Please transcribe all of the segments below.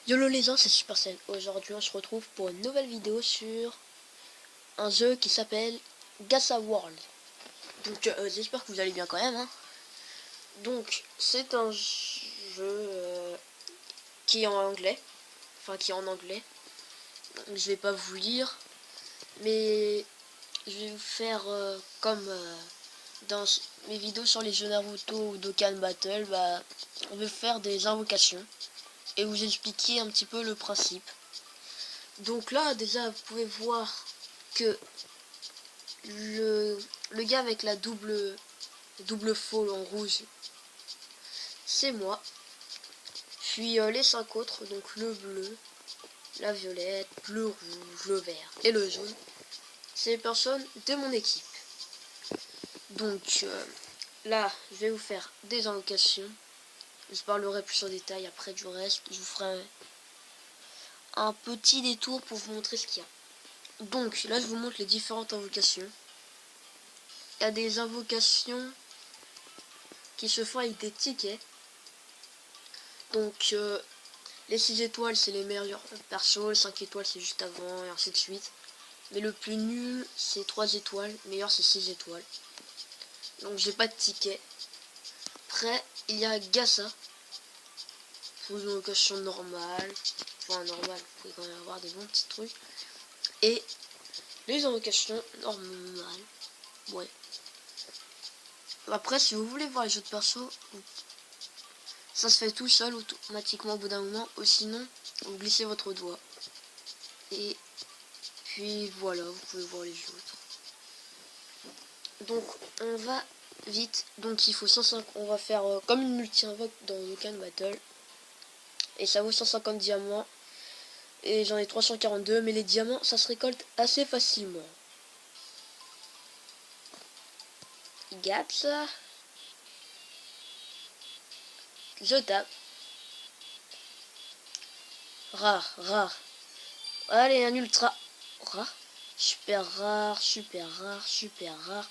Yolo les gens, c'est Supercell. Aujourd'hui on se retrouve pour une nouvelle vidéo sur un jeu qui s'appelle Gacha World. Donc j'espère que vous allez bien quand même, hein. Donc c'est un jeu qui est en anglais. Enfin qui est en anglais. Donc, je vais pas vous lire. Mais je vais vous faire comme dans mes vidéos sur les jeux Naruto ou Dokkan Battle. On va faire des invocations. Et vous expliquer un petit peu le principe. Donc là déjà vous pouvez voir que le gars avec la double faux en rouge, c'est moi. Puis les 5 autres, donc le bleu, la violette, le rouge, le vert et le jaune, c'est les personnes de mon équipe. Donc là, je vais vous faire des invocations. Je parlerai plus en détail après du reste. Je vous ferai un petit détour pour vous montrer ce qu'il y a. Donc là, je vous montre les différentes invocations. Il y a des invocations qui se font avec des tickets. Donc les 6 étoiles c'est les meilleurs persos, les 5 étoiles c'est juste avant et ainsi de suite. Mais le plus nul c'est 3 étoiles, le meilleur c'est 6 étoiles. Donc j'ai pas de ticket. Après il y a Gacha pour une invocation normale. Enfin normale, vous pouvez quand même avoir des bons petits trucs. Et les invocations normales. Ouais. Après si vous voulez voir les jeux de perso, ça se fait tout seul automatiquement au bout d'un moment, ou sinon vous glissez votre doigt. Et puis voilà, vous pouvez voir les autres. Donc on va vite. Donc il faut 105. On va faire comme une multi-invoque dans Dokkan Battle. Et ça vaut 150 diamants. Et j'en ai 342. Mais les diamants, ça se récolte assez facilement. Gaps. Je tape. Rare, rare. Allez, un ultra. Rare. Super rare, super rare, super rare.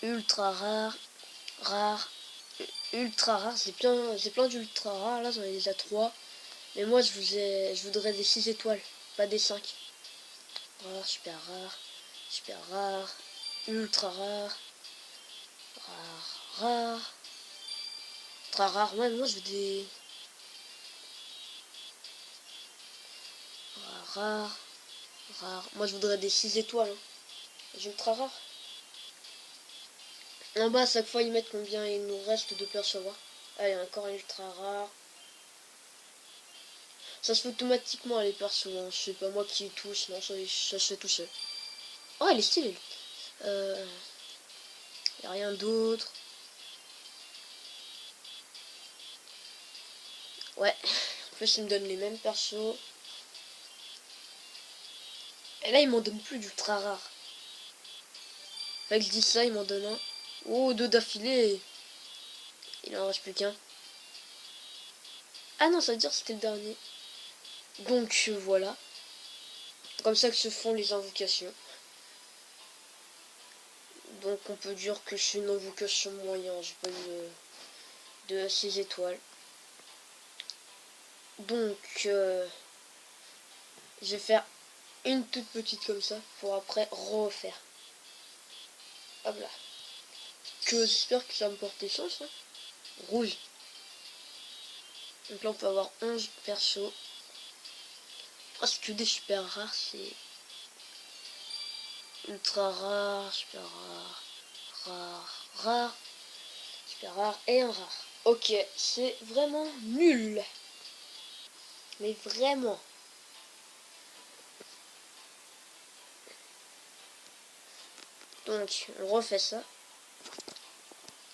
Ultra rare. Rare. Ultra rare. C'est plein d'ultra rares. Là, j'en ai déjà 3. Mais moi, je voudrais des 6 étoiles. Pas des 5. Rare, super rare, ultra rare, rare, ultra rare. Ouais, moi je veux des rare, rare. Moi je voudrais des 6 étoiles. Hein. Des ultra rares. En bas, à chaque fois, ils mettent combien il nous reste de percevoir. Allez, encore un ultra rare. Ça se fait automatiquement les persos. Hein. C'est pas moi qui touche, non, ça se fait tout seul. Oh, elle est stylée. Y a rien d'autre. Ouais. En plus, ils me donnent les mêmes persos. Et là, ils m'en donnent plus d'ultra rare. Fait que je dis ça, ils m'en donnent un. Oh, 2 d'affilée. Il en reste plus qu'un. Ah non, ça veut dire que c'était le dernier. Donc voilà. Comme ça que se font les invocations. Donc on peut dire que je suis une invocation moyen. J'ai pas eu de 6 étoiles. Donc je vais faire une toute petite comme ça pour après refaire. Hop là. Que j'espère que ça va me porter chance. Hein. Rouge. Donc là on peut avoir 11 persos. Presque des super rares, c'est ultra rare, super rare, rare, rare, super rare et un rare. Ok, c'est vraiment nul. Mais vraiment. Donc, on refait ça.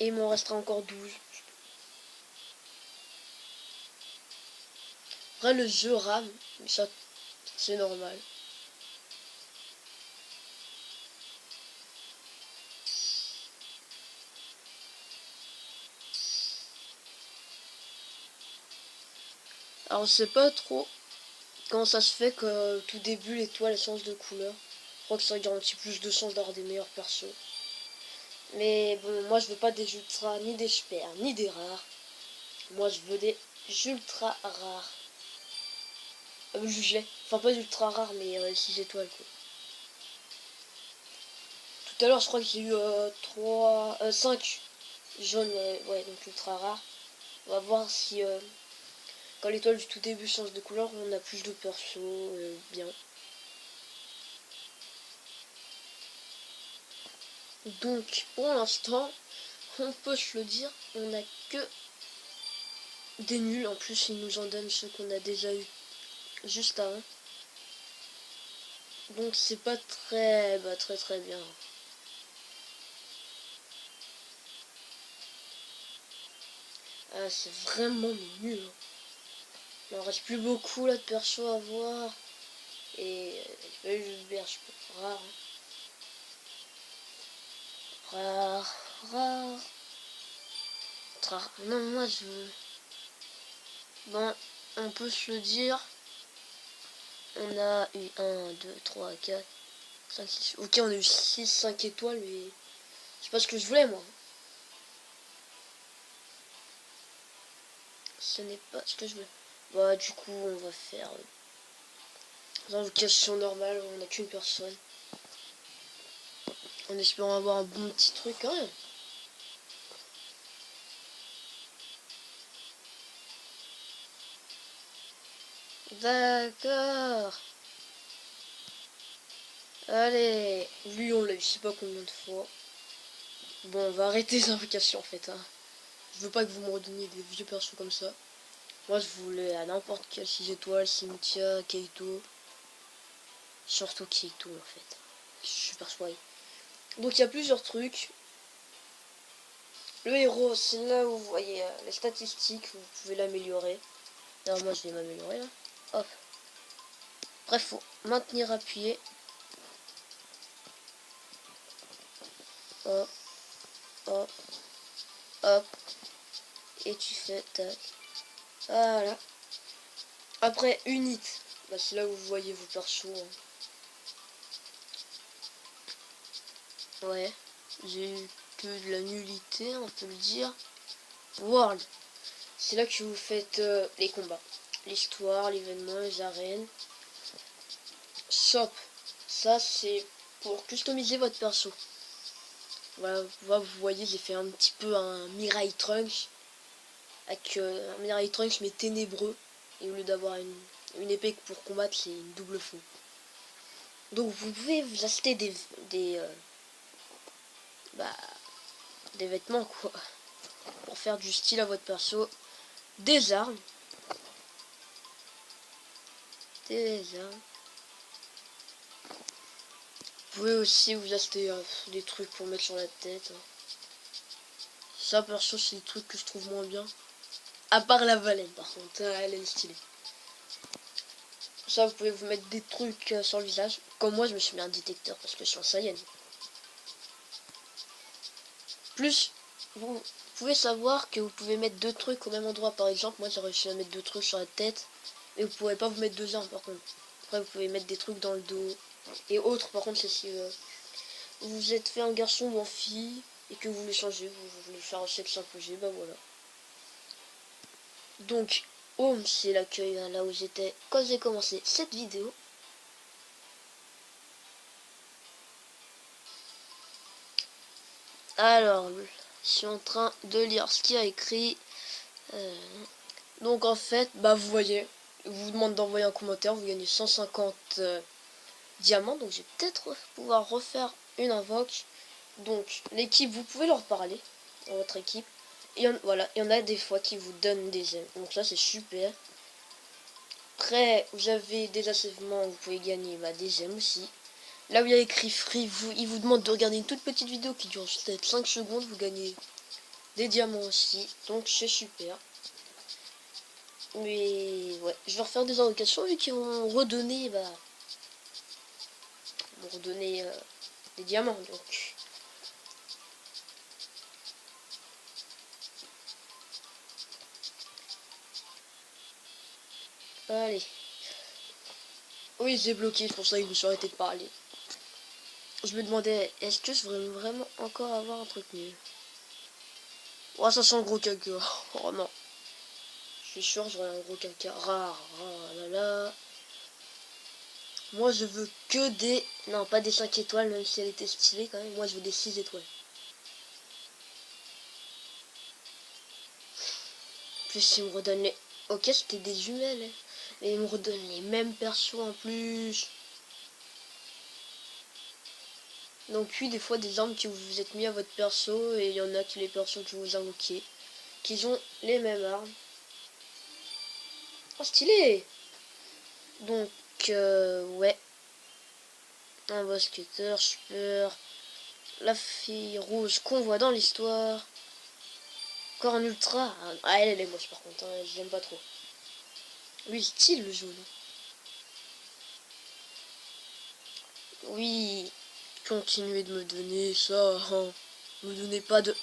Et il m'en restera encore 12. Après, le jeu rame. Mais ça, c'est normal. Alors, je sais pas trop comment ça se fait que tout début, l'étoile change de couleur. Je crois que ça garantit plus de chances d'avoir des meilleurs persos. Mais bon, moi, je veux pas des ultras, ni des super, ni des rares. Moi, je veux des ultra rares. du gilet. Enfin pas d'ultra rare mais 6 étoiles quoi. Tout à l'heure je crois que j'ai eu 5 jaunes, ouais donc ultra rare. On va voir si quand l'étoile du tout début change de couleur on a plus de perso bien. Donc pour l'instant on peut se le dire, on a que des nuls. En plus ils nous en donnent ceux qu'on a déjà eu juste avant. Donc c'est pas très bien. Ah c'est vraiment nul. Il en reste plus beaucoup là de persos à voir. Et je berge rare. Rare. Rare. Rare. Non moi je veux. Bon, on peut se le dire. On a eu 1, 2, 3, 4, 5, 6. Ok on a eu 6, 5 étoiles mais c'est pas ce que je voulais moi. Ce n'est pas ce que je veux. Bah du coup on va faire invocation normale, on n'a qu'une personne. En espérant avoir un bon petit truc quand même. D'accord. Allez. Lui on l'a eu je sais pas combien de fois. Bon on va arrêter les invocations en fait. Hein. Je veux pas que vous me redonniez des vieux persos comme ça. Moi je voulais à n'importe quel 6 étoiles, Cynthia, Keito. Surtout Keito en fait. Je suis persuadé. Donc il y a plusieurs trucs. Le héros, c'est là où vous voyez les statistiques, vous pouvez l'améliorer. Alors moi je vais m'améliorer là. Hop. Bref, faut maintenir appuyé. Hop, hop, hop. Et tu fais tac. Voilà. Après, unit. Bah, c'est là où vous voyez vos persos. Hein. Ouais. J'ai eu que de la nullité, on peut le dire. World. C'est là que vous faites les combats. L'histoire, l'événement, les arènes. Shop. Ça, c'est pour customiser votre perso. Voilà, vous voyez, j'ai fait un petit peu un Mirai Trunks. Avec un Mirai Trunks mais ténébreux. Et au lieu d'avoir une épée pour combattre, c'est une double fond. Donc vous pouvez vous acheter bah, des vêtements quoi. Pour faire du style à votre perso. Des armes. Des armes. Vous pouvez aussi vous acheter des trucs pour mettre sur la tête. Ça perso c'est des trucs que je trouve moins bien. À part la baleine par contre, elle est stylée. Ça vous pouvez vous mettre des trucs sur le visage. Comme moi je me suis mis un détecteur parce que je suis un Saiyan. Plus vous pouvez savoir que vous pouvez mettre deux trucs au même endroit. Par exemple moi j'ai réussi à mettre deux trucs sur la tête. Mais vous pouvez pas vous mettre deux armes par contre. Après vous pouvez mettre des trucs dans le dos. Et autres par contre c'est si vous êtes fait un garçon ou en fille. Et que vous voulez changer, vous voulez faire un sexe imposé, bah voilà. Donc home c'est l'accueil hein, là où j'étais quand j'ai commencé cette vidéo. Alors, je suis en train de lire ce qu'il y a écrit. Donc en fait, bah vous voyez, vous demande d'envoyer un commentaire, vous gagnez 150 diamants. Donc je vais peut-être pouvoir refaire une invoque. Donc l'équipe, vous pouvez leur parler dans votre équipe. Et voilà, il y en a des fois qui vous donnent des aimes. Donc ça c'est super. Après, vous avez des achèvements, vous pouvez gagner des aimes aussi. Là où il y a écrit free, il vous demande de regarder une toute petite vidéo qui dure peut-être 5 secondes, vous gagnez des diamants aussi, donc c'est super. Mais ouais, je vais refaire des invocations vu qu'ils vont redonner, des diamants, donc. Allez. Oui, j'ai bloqué, c'est pour ça que je me suis arrêté de parler. Je me demandais, est-ce que je voudrais vraiment encore avoir un truc nul? Oh, ça sent le gros caca. Oh non. Je suis sûr, j'aurais un gros caca rare. Oh là là. Moi, je veux que des... Non, pas des 5 étoiles, même si elle était stylée quand même. Moi, je veux des 6 étoiles. En plus, ils me redonnent les... Ok, c'était des jumelles. Hein. Et ils me redonnent les mêmes persos en plus. Donc oui, des fois, des armes que vous vous êtes mis à votre perso. Et il y en a qui les persos que vous invoquez. Qui ont les mêmes armes. Oh, stylé. Donc, ouais. Un basketteur, super. La fille rouge qu'on voit dans l'histoire. Corne ultra. Ah, elle est moche par contre, hein, je l'aime pas trop. Lui, style le jaune. Oui, continuez de me donner ça. Hein. Me donnez pas de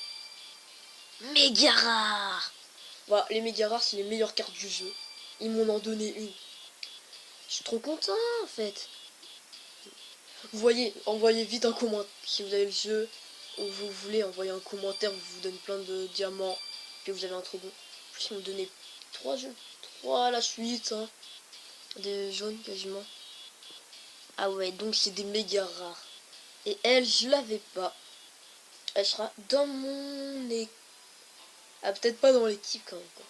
méga rares. Voilà, les méga rares, c'est les meilleures cartes du jeu. Ils m'en ont donné une. Je suis trop content en fait. Vous voyez, envoyez vite un commentaire si vous avez le jeu ou vous voulez envoyer un commentaire où vous donne plein de diamants que vous avez un trop bon. En plus, ils m'ont donné 3 jeux, 3 à la suite, hein. Des jaunes quasiment. Ah ouais, donc c'est des méga rares. Et elle, je l'avais pas. Elle sera dans mon équipe. Ah, peut-être pas dans l'équipe quand même. Quoi.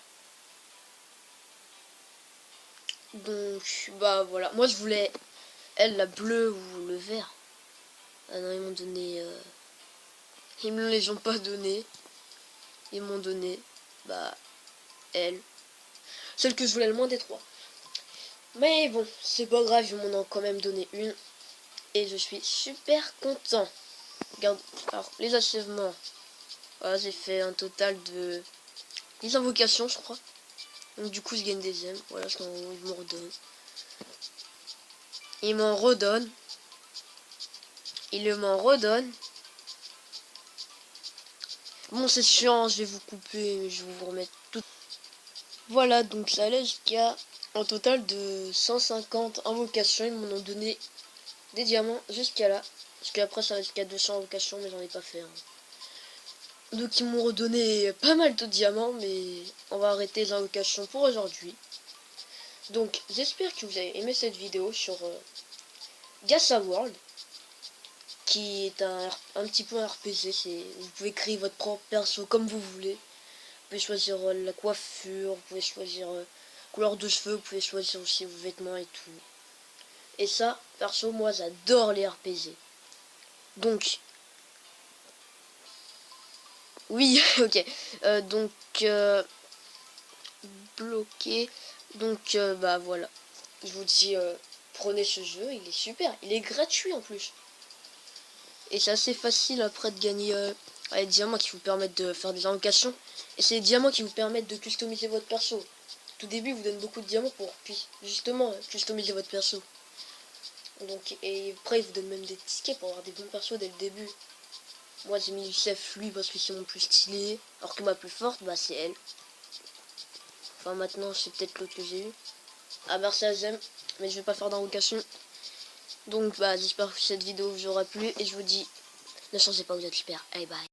Donc, bah voilà. Moi, je voulais, elle, la bleue ou le vert. Ah non, ils m'ont donné... Ils me les ont pas donné. Ils m'ont donné, bah, elle. Celle que je voulais le moins des 3. Mais bon, c'est pas grave, ils m'en ont quand même donné une. Et je suis super content. Regarde, alors, les achèvements. Voilà, j'ai fait un total de 10 invocations, je crois. Donc du coup, je gagne des aimes. Voilà ce qu'ils m'en redonnent. Ils m'en redonnent. Ils m'en redonnent. Bon, c'est chiant, je vais vous couper, mais je vais vous remettre tout. Voilà, donc ça allait jusqu'à un total de 150 invocations. Ils m'en ont donné des diamants jusqu'à là. Parce qu'après, ça va jusqu'à 200 invocations, mais j'en ai pas fait. Hein. Donc, ils m'ont redonné pas mal de diamants, mais on va arrêter les invocations pour aujourd'hui. Donc, j'espère que vous avez aimé cette vidéo sur Gacha World, qui est un petit peu un RPG. Vous pouvez créer votre propre perso comme vous voulez. Vous pouvez choisir la coiffure, vous pouvez choisir couleur de cheveux, vous pouvez choisir aussi vos vêtements et tout. Et ça, perso, moi j'adore les RPG. Donc, oui, ok. Donc, bloqué. Donc, bah voilà. Je vous dis, prenez ce jeu, il est super. Il est gratuit en plus. Et c'est assez facile après de gagner les diamants qui vous permettent de faire des invocations. Et c'est les diamants qui vous permettent de customiser votre perso. Tout début, vous donne beaucoup de diamants pour justement customiser votre perso. Donc, et après, il vous donne même des tickets pour avoir des bons persos dès le début. Moi, j'ai mis Youssef lui parce que c'est mon plus stylé. Alors que ma plus forte, bah, c'est elle. Enfin, maintenant, c'est peut-être l'autre que j'ai eu. Ah, merci à Zem. Mais je vais pas faire d'invocation. Donc, bah, j'espère que cette vidéo vous aura plu. Et je vous dis, ne changez pas, vous êtes super. Allez, bye.